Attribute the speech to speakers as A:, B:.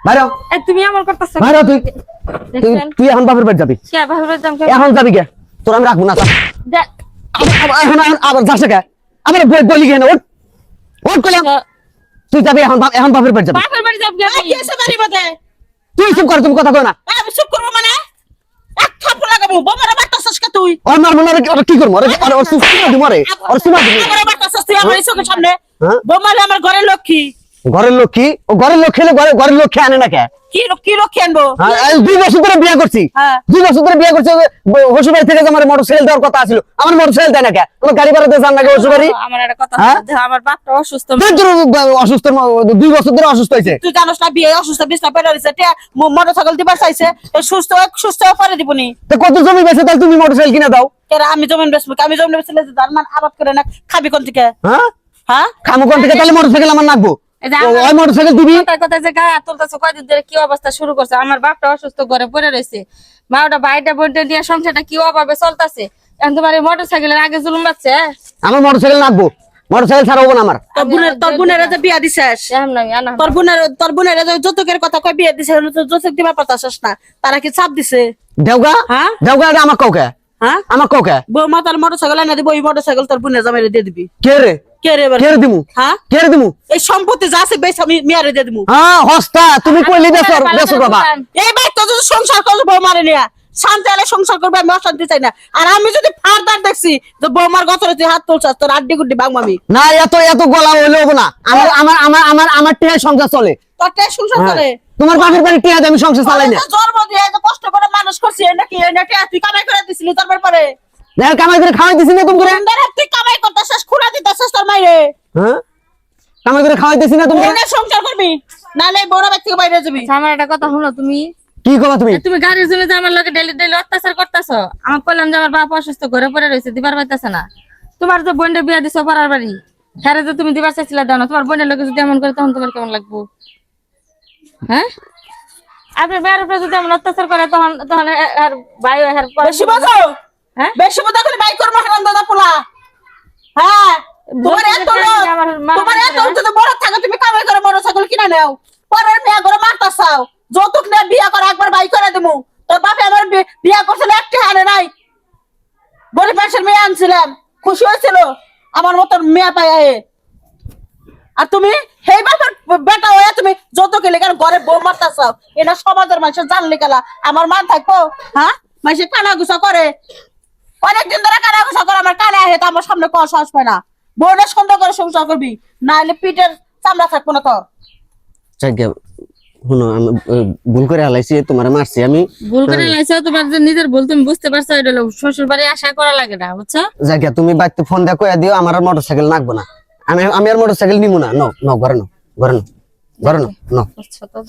A: বাইরে
B: তুমি আমার করতেছ
A: বাইরে তুই এখন বাপের বাড়ি যাবি
B: কে বাপের বাড়ি যাম
A: এখন যাবি কে তোর আমি রাখবো না এখন আবার যাস কে আবার বলি কেন ওঠ ওঠ কইলাম তুই যাবি এখন বাপের বাড়ি যাবি
B: বাপের বাড়ি যাম কে
C: কি এসে বাড়ি বদে
A: তুই চুপ কর তুমি কথা কই না
C: আমি চুপ করব মানে এক থাপ্পড় লাগাবো বোমারে মারতাছস কে তুই
A: ওর মার মনে কি করব ওর সুস্থ দি মরে ওর সুমা দি
C: আমারে মারতাছস তুই আমার চোখের সামনে
A: হ্যাঁ?
C: বোমারে আমার ঘরের লক্ষ্মী
A: ঘরের লক্ষ্মী ও ঘরের লক্ষ্মী ঘরের লক্ষ্মী আনে না কে
C: কি লক্ষ্মী আনবো
A: হ্যাঁ 2 বছর ধরে বিয়ে করছি
C: হ্যাঁ।
A: 2 বছর ধরে বিয়ে করছি হসু বাড়ি থেকে আমার মোটরসাইকেল দেওয়ার কথা ছিল আমার মোটরসাইকেল দেয় না কে আমার গাড়ি ভাড়া দিয়ে যান না হসু বাড়ি
B: আমার একটা কথা
A: হ্যাঁ?
B: আমার বাপটা অসুস্থ
A: অসুস্থ 2 বছর ধরে অসুস্থ হয়েছে
C: তুই জানোস না বিয়ে অসুস্থ বিছনা পেড়ে রইছে মোটরসাইকেল দিবার চাইছে সুস্থ পরে দিবনি
A: তো কত জমি বেচে তাহলে তুমি মোটরসাইকেল কিনে দাও
C: কেরা আমি জমিন বেচবো আমি জমিন বেচলে তার মান আবাদ করে না খাবি কোন থেকে
A: হ্যাঁ
C: হ্যাঁ
A: খামো কোন থেকে তাহলে মোটরসাইকেল আমার নাকবো
B: এই যে আমার-
A: ওই মোটরসাইকেল দিবি
B: কথা যে গায়ে তুলতেছে কয়দিন ধরে কি অবস্থা শুরু করছে আমার বাপটা অসুস্থ ঘরে পড়ে রয়েছে মা ওটা ভাইটা বোনটা দিয়ে সংসারটা কি অভাবে চলতেছে এখন তোমার এই মোটরসাইকেলের আগে জুলুম বাচ্ছে
A: আমার মোটরসাইকেল নাকবো মোটরসাইকেল ছাড়া হবে না আমার
C: তোর বোনের যে বিয়া দিছিস তোর বোনের যে যৌতুকের কথা কই বিয়ে দিছে যৌতুক দিবার পারতাছস না তারা কি চাপ দিছে
A: দেওগা
C: হ্যাঁ?
A: দেওগা আমার কাউকে
C: হ্যাঁ
A: আমার কাউকে
C: বৌমা তার মোটরসাইকেল এনে দিব ওই মোটরসাইকেল তোর বোনের জামাইরে দিয়ে দিবি
A: কে রে
C: কে রে এবার?
A: কে রে দিমু
C: হ্যাঁ
A: কে রে দিমু
C: এই সম্পত্তি যা আছে বেশ আমি মিয়ারে দিয়ে দিবো
A: হ্যাঁ হস্তা তুমি কইলি বেসর বেসর বাবা
C: এই ভাই তো যদি সংসার করবো বৌমারে নিয়ে শান্তি আলে সংসার করবে আমি অশান্তি চাই না আর আমি যদি ফারদার দেখছি তো বৌমার গতরে তুই হাত তুলছাস তোর আড্ডি গুড্ডি ভাঙবো আমি
A: না এত গলা হইলে হবে না আমার আমার আমার আমার আমার টিয়া সংসার চলে
C: তোর টেস সংসার
A: হ্যাঁ।
C: করে
A: তোমার বাপের বাড়ি টিয়া আমি সংসার চালাই না
C: জন্ম দিয়ে এত কষ্ট করে মানুষ করছি নাকি তুই কামাই করে দিছিলি তোর পরে
A: দেখ কামাই করে খাওয়াই দিছি না তুমি করে
C: তুই কামাই করতেছিস খুঁড়া দিতেছিস তোর মাইরে
A: হ্যাঁ কামাই করে খাওয়াই দিছি না তুমি
C: বোনের সংসার করবি নালে বড় ব্যক্তি বাইরে যাবি
B: আমার একটা কথা শুনো তুমি
A: কি করবা তুমি
B: তুমি গাড়ির জন্য যে আমার লোকে ডেলি ডেলি অত্যাচার করতেছো আমার বললাম যে আমার বাপ অসুস্থ ঘরে পড়ে রয়েছে দিবার পাইতেছে না তোমার যে বোনটা বিয়া দিছো পাড়ার বাড়ি হ্যাঁ যে তুমি দিবার চাইছিলে দাও না তোমার বোনের লোকে যদি এমন করে তখন তোমার কেমন লাগবো হ্যাঁ আপনার মেয়ের উপরে যদি এমন অত্যাচার করে তখন তখন আর ভাই আর
C: বেশি বাজো
B: হ্যাঁ
C: বেশি বাজা করে বাইক করবো হারাম দাদা পোলা হ্যাঁ তোমার এত লোক, তোমার এত যদি বড় থাকে তুমি কামাই করে মোটরসাইকেল কিনে নাও পরের মেয়ে করে মারতা চাও যৌতুক নিয়ে বিয়া করে একবার বাইক করে দেবো তোর বাপে আমার বিয়া করছিল একটি হারে নাই গরিব মানুষের মেয়ে আনছিলাম খুশি হয়েছিল আমার মতন মেয়ে পাইয়া আর তুমি সেই বাপের বেটা হয়ে তুমি যৌতুক লেগে ঘরে বউ মারতা চাও এটা সমাজের মানুষের জানলে গেলা আমার মান থাকবো হ্যাঁ মানুষের কানা গুছা করে অনেকদিন ধরে কানা গুছা করে আমার কানে আহে তো আমার সামনে কষ আসবে না বোনের সুন্দর করে সংসার করবি না হলে পিঠের চামড়া থাকবো না তো
A: জায়গা শুনো আমি ভুল করে হালাইছি তোমার মারছি আমি
B: ভুল করে লাইছো তোমার যে নিজের ভুল তুমি বুঝতে পারছো এটা হলো শ্বশুর বাড়ি আশা করা লাগে না বুঝছো
A: জায়গা তুমি বাইতে ফোন দিয়ে কইয়া দিও আমার আর মোটরসাইকেল নাকবো না আমি আর মোটরসাইকেল নিমু না নো নো ঘরে নো ঘরে নো ঘরে নো নো
B: আচ্ছা তো